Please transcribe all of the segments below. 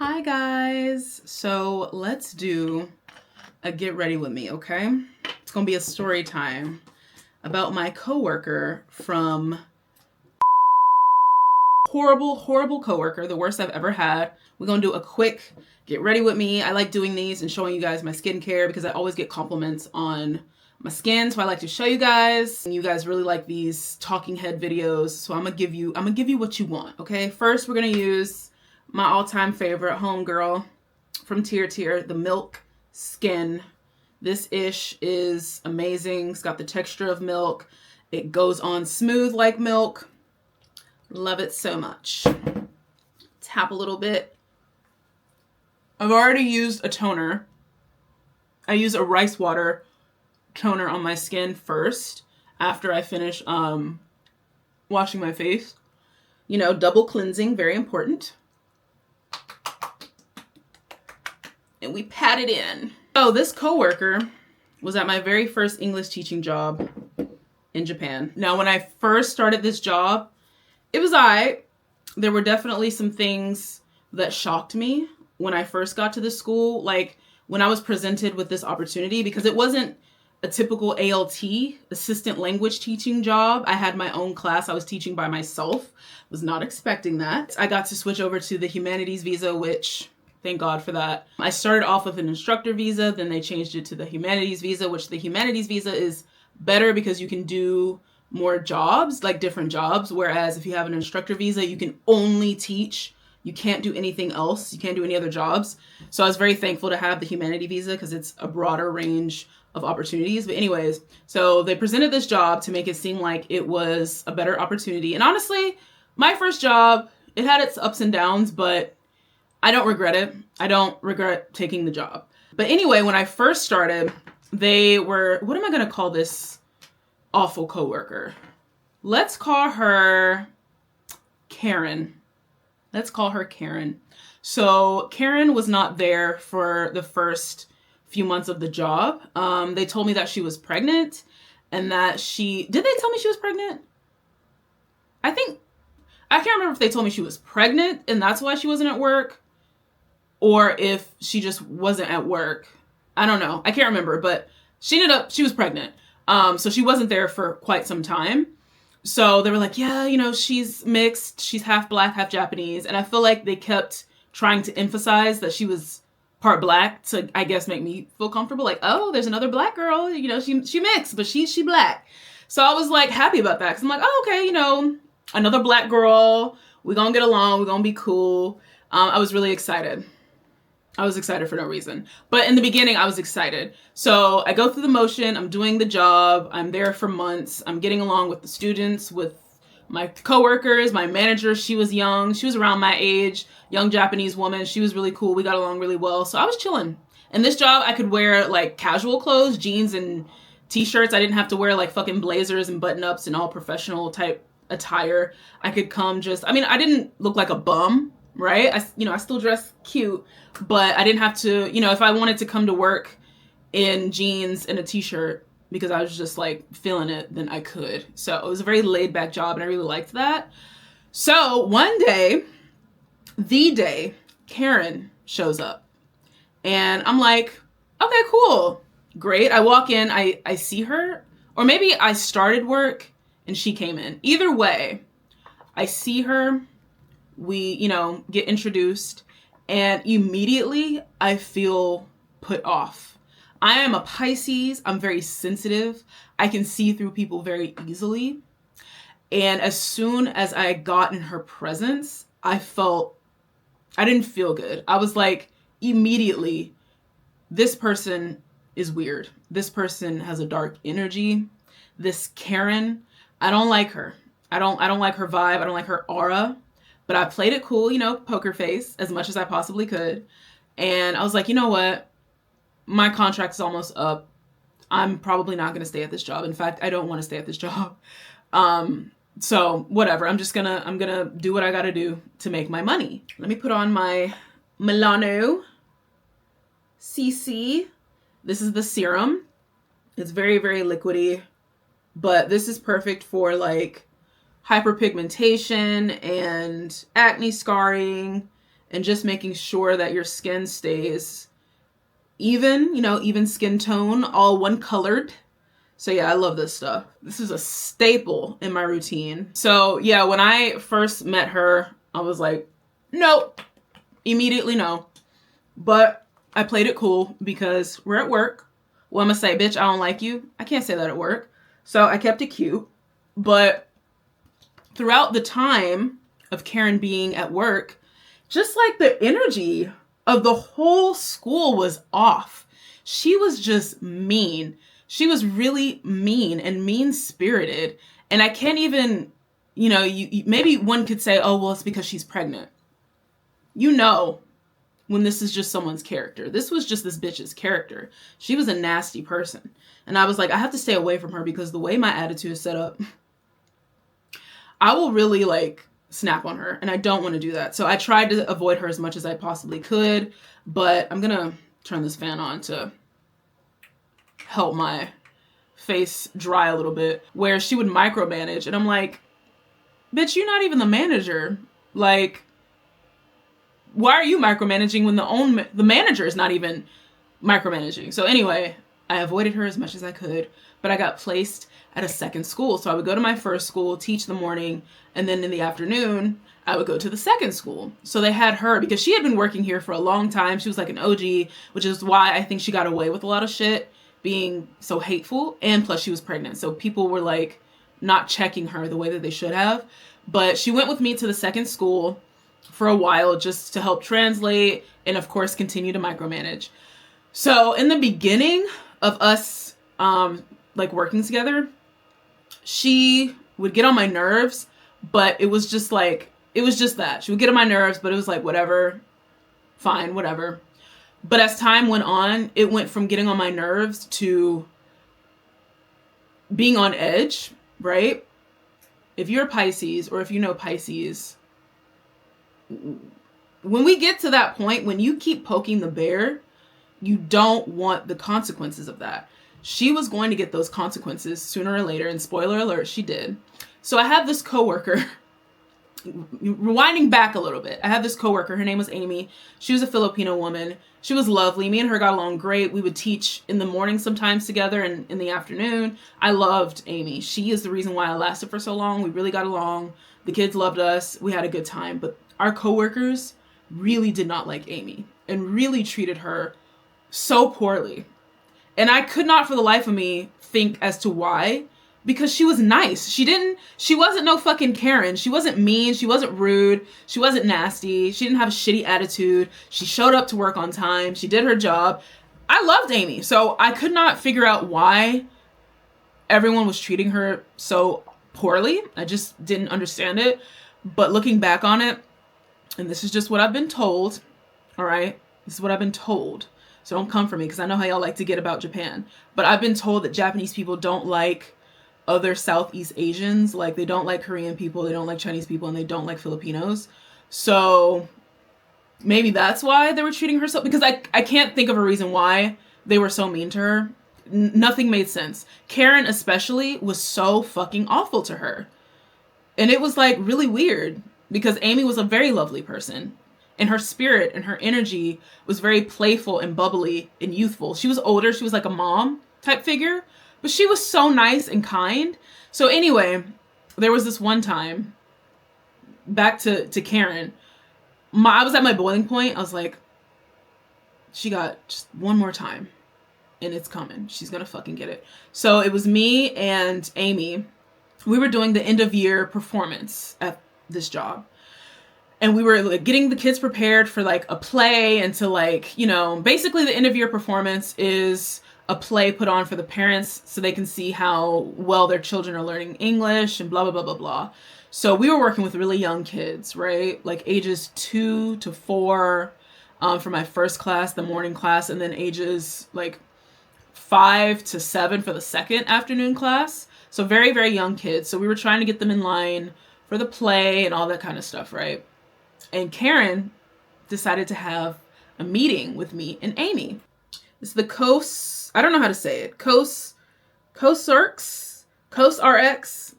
Hi guys, so let's do a get ready with me, okay? It's gonna be a story time about my coworker from horrible coworker, the worst I've ever had. We're gonna do a quick get ready with me. I like doing these and showing you guys my skincare because I always get compliments on my skin, so I like to show you guys. And you guys really like these talking head videos, so I'm gonna give you what you want, okay? First, we're gonna use my all-time favorite homegirl from Tier, the Milk Skin. This ish is amazing. It's got the texture of milk. It goes on smooth like milk. Love it so much. Tap a little bit. I've already used a toner. I use a rice water toner on my skin first after I finish washing my face. You know, double cleansing, very important. And we pat it in. So this coworker was at my very first English teaching job in Japan. Now, when I first started this job, it was there were definitely some things that shocked me when I first got to the school. Like when I was presented with this opportunity, because it wasn't a typical ALT, assistant language teaching job. I had my own class. I was teaching by myself. Was not expecting that. I got to switch over to the humanities visa, which thank God for that. I started off with an instructor visa, then they changed it to the humanities visa, which the humanities visa is better because you can do more jobs, like different jobs. Whereas if you have an instructor visa, you can only teach. You can't do anything else. You can't do any other jobs. So I was very thankful to have the humanity visa because it's a broader range of opportunities. But anyways, so they presented this job to make it seem like it was a better opportunity. And honestly, my first job, it had its ups and downs, but I don't regret it. I don't regret taking the job. But anyway, when I first started, they were, what am I going to call this awful coworker? Let's call her Karen. Let's call her Karen. So Karen was not there for the first few months of the job. They told me that she was pregnant and that did they tell me she was pregnant? I can't remember if they told me she was pregnant and that's why she wasn't at work, or if she just wasn't at work. I don't know. I can't remember, but she was pregnant. So she wasn't there for quite some time. So they were like, yeah, you know, she's mixed. She's half Black, half Japanese. And I feel like they kept trying to emphasize that she was part Black to, I guess, make me feel comfortable. Like, oh, there's another Black girl. You know, she mixed, but she Black. So I was like happy about that. Cause I'm like, oh, okay, you know, another Black girl. We're going to get along. We're going to be cool. I was really excited. I was excited for no reason. But in the beginning, I was excited. So I go through the motion. I'm doing the job. I'm there for months. I'm getting along with the students, with my coworkers, my manager. She was young. She was around my age, young Japanese woman. She was really cool. We got along really well. So I was chilling. In this job, I could wear like casual clothes, jeans and t-shirts. I didn't have to wear like fucking blazers and button-ups and all professional type attire. I could come I didn't look like a bum. Right? I still dress cute, but I didn't have to, if I wanted to come to work in jeans and a t-shirt because I was just like feeling it, then I could. So it was a very laid back job and I really liked that. So one day, the day, Karen shows up and I'm like, okay, cool. Great. I walk in, I see her, or maybe I started work and she came in. Either way, I see her. We, get introduced and immediately I feel put off. I am a Pisces. I'm very sensitive. I can see through people very easily. And as soon as I got in her presence, I didn't feel good. I was like, immediately, this person is weird. This person has a dark energy. This Karen, I don't like her. I don't like her vibe. I don't like her aura. But I played it cool, poker face, as much as I possibly could. And I was like, you know what? My contract is almost up. I'm probably not going to stay at this job. In fact, I don't want to stay at this job. So whatever. I'm going to do what I got to do to make my money. Let me put on my Milano CC. This is the serum. It's very, very liquidy. But this is perfect for like hyperpigmentation and acne scarring and just making sure that your skin stays even, you know, even skin tone, all one colored. So yeah, I love this stuff. This is a staple in my routine. So yeah, when I first met her, I was like, nope, immediately no. But I played it cool because we're at work. Well, I'm gonna say, bitch, I don't like you. I can't say that at work. So I kept it cute. But throughout the time of Karen being at work, just like the energy of the whole school was off. She was just mean. She was really mean and mean-spirited. And I can't even, you know, maybe one could say, oh, well, it's because she's pregnant. You know, when this is just someone's character. This was just this bitch's character. She was a nasty person. And I was like, I have to stay away from her because the way my attitude is set up, I will really like snap on her. And I don't want to do that. So I tried to avoid her as much as I possibly could. But I'm going to turn this fan on to help my face dry a little bit, where she would micromanage. And I'm like, bitch, you're not even the manager. Like, why are you micromanaging when the manager is not even micromanaging? So anyway, I avoided her as much as I could, but I got placed at a second school. So I would go to my first school, teach the morning, and then in the afternoon, I would go to the second school. So they had her because she had been working here for a long time. She was like an OG, which is why I think she got away with a lot of shit, being so hateful. And plus she was pregnant. So people were like not checking her the way that they should have. But she went with me to the second school for a while just to help translate and of course continue to micromanage. So in the beginning of us like working together, she would get on my nerves, but it was just that. She would get on my nerves, but it was like, whatever, fine, whatever. But as time went on, it went from getting on my nerves to being on edge, right? If you're a Pisces, or if you know Pisces, when we get to that point, when you keep poking the bear, you don't want the consequences of that. She was going to get those consequences sooner or later, and spoiler alert, she did. So I have this coworker, rewinding back a little bit. I have this coworker, her name was Amy. She was a Filipino woman. She was lovely. Me and her got along great. We would teach in the morning sometimes together and in the afternoon. I loved Amy. She is the reason why I lasted for so long. We really got along. The kids loved us. We had a good time. But our coworkers really did not like Amy and really treated her so poorly. And I could not for the life of me think as to why, because she was nice. She wasn't no fucking Karen. She wasn't mean. She wasn't rude. She wasn't nasty. She didn't have a shitty attitude. She showed up to work on time. She did her job. I loved Amy. So I could not figure out why everyone was treating her so poorly. I just didn't understand it. But looking back on it, and this is just what I've been told, all right? This is what I've been told. So don't come for me because I know how y'all like to get about Japan. But I've been told that Japanese people don't like other Southeast Asians. Like, they don't like Korean people, they don't like Chinese people, and they don't like Filipinos. So maybe that's why they were treating her so, because I can't think of a reason why they were so mean to her. Nothing made sense. Karen especially was so fucking awful to her. And it was like really weird because Amy was a very lovely person. And her spirit and her energy was very playful and bubbly and youthful. She was older. She was like a mom type figure. But she was so nice and kind. So anyway, there was this one time, back to Karen. I was at my boiling point. I was like, she got just one more time. And it's coming. She's going to fucking get it. So it was me and Amy. We were doing the end of year performance at this job. And we were like getting the kids prepared for like a play and to like, you know, basically the end of year performance is a play put on for the parents so they can see how well their children are learning English and blah, blah, blah, blah, blah. So we were working with really young kids, right? Like ages 2 to 4 for my first class, the morning class, and then ages like 5 to 7 for the second afternoon class. So very, very young kids. So we were trying to get them in line for the play and all that kind of stuff, right? And Karen decided to have a meeting with me and Amy. It's the I don't know how to say it. COSRX,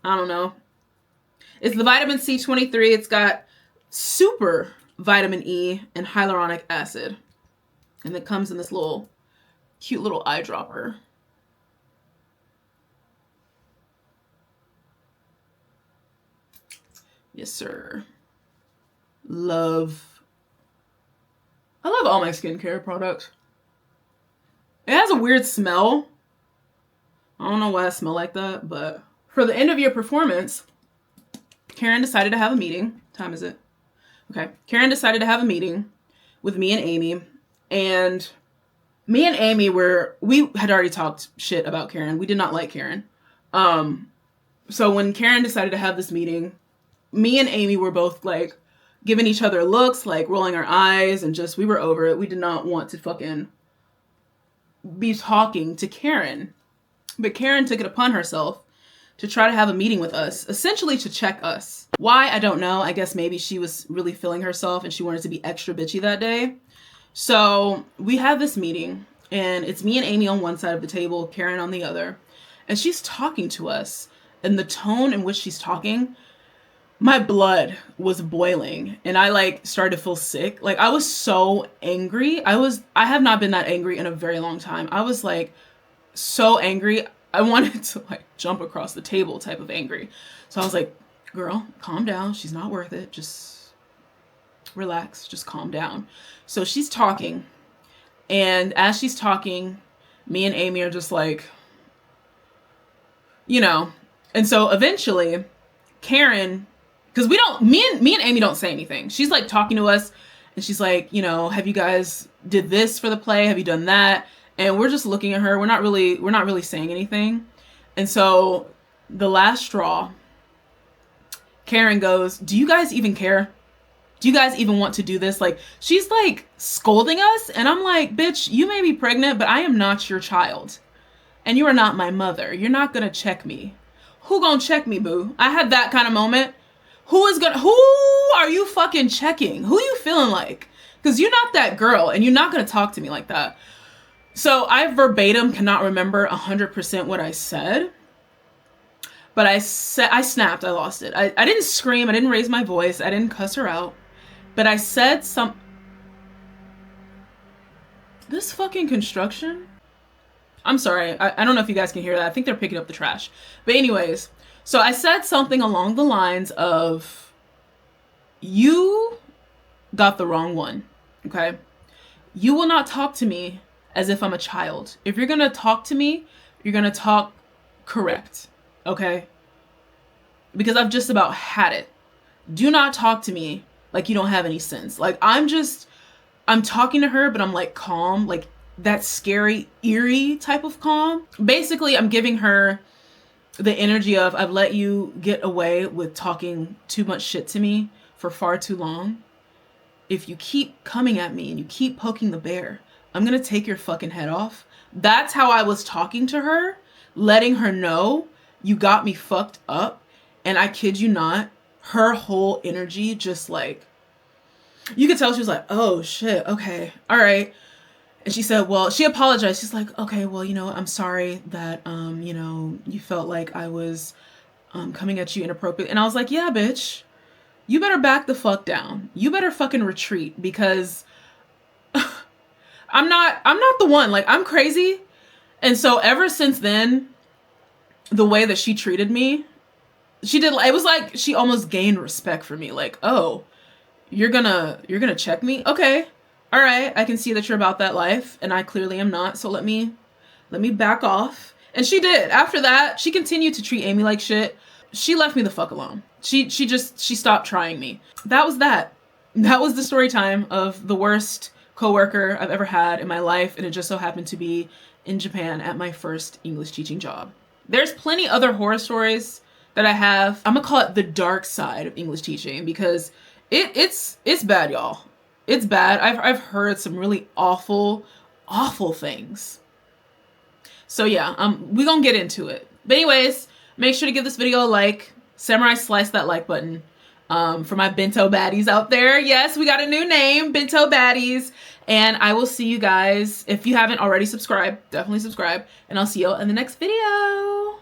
I don't know. It's the vitamin C23. It's got super vitamin E, and hyaluronic acid. And it comes in this cute little eyedropper. Yes, sir. I love all my skincare products. It has a weird smell. I don't know why I smell like that, but for the end of year performance, Karen decided to have a meeting. What time is it? Okay. Karen decided to have a meeting with me and Amy. And me and Amy we had already talked shit about Karen. We did not like Karen. So when Karen decided to have this meeting, me and Amy were both like giving each other looks, like rolling our eyes, and we were over it. We did not want to fucking be talking to Karen. But Karen took it upon herself to try to have a meeting with us, essentially to check us. Why? I don't know. I guess maybe she was really feeling herself and she wanted to be extra bitchy that day. So we have this meeting, and it's me and Amy on one side of the table, Karen on the other. And she's talking to us, and the tone in which she's talking, my blood was boiling, and I started to feel sick. Like, I was so angry. I have not been that angry in a very long time. I was so angry. I wanted to jump across the table type of angry. So I was like, girl, calm down. She's not worth it. Just relax. Just calm down. So she's talking, and as she's talking, me and Amy are just and so eventually Karen, because me and Amy don't say anything. She's talking to us, and she's like, have you guys did this for the play? Have you done that? And we're just looking at her. We're not really saying anything. And so the last straw, Karen goes, do you guys even care? Do you guys even want to do this? She's scolding us. And I'm like, bitch, you may be pregnant, but I am not your child. And you are not my mother. You're not going to check me. Who gonna check me, boo? I had that kind of moment. Who are you fucking checking? Who you feeling like? Because you're not that girl, and you're not going to talk to me like that. So I verbatim cannot remember 100% what I said. But I snapped. I lost it. I didn't scream. I didn't raise my voice. I didn't cuss her out. But I said this fucking construction. I'm sorry. I don't know if you guys can hear that. I think they're picking up the trash. But anyways, so I said something along the lines of, you got the wrong one. Okay? You will not talk to me as if I'm a child. If you're going to talk to me, you're going to talk correct. Okay? Because I've just about had it. Do not talk to me like you don't have any sense. I'm talking to her, but I'm calm, that scary, eerie type of calm. Basically, I'm giving her the energy of, I've let you get away with talking too much shit to me for far too long. If you keep coming at me and you keep poking the bear, I'm going to take your fucking head off. That's how I was talking to her, letting her know, you got me fucked up. And I kid you not, her whole energy just you could tell she was like, oh shit, okay, all right. And she said, well, she apologized. She's like, okay, well, I'm sorry that, you felt like I was coming at you inappropriate. And I was like, yeah, bitch, you better back the fuck down. You better fucking retreat, because I'm not the one. I'm crazy. And so ever since then, the way that she treated me, it was like she almost gained respect for me. Oh, you're gonna check me? Okay. All right. I can see that you're about that life, and I clearly am not. So let me back off. And she did. After that, she continued to treat Amy like shit. She left me the fuck alone. She stopped trying me. That was that. That was the story time of the worst coworker I've ever had in my life, and it just so happened to be in Japan at my first English teaching job. There's plenty other horror stories that I have. I'm gonna call it the dark side of English teaching, because it's bad, y'all. It's bad. I've heard some really awful things. So yeah, we're gonna get into it. But anyways, make sure to give this video a like. Samurai slice that like button. For my bento baddies out there. Yes, we got a new name, bento baddies. And I will see you guys. If you haven't already subscribed, definitely subscribe. And I'll see you in the next video.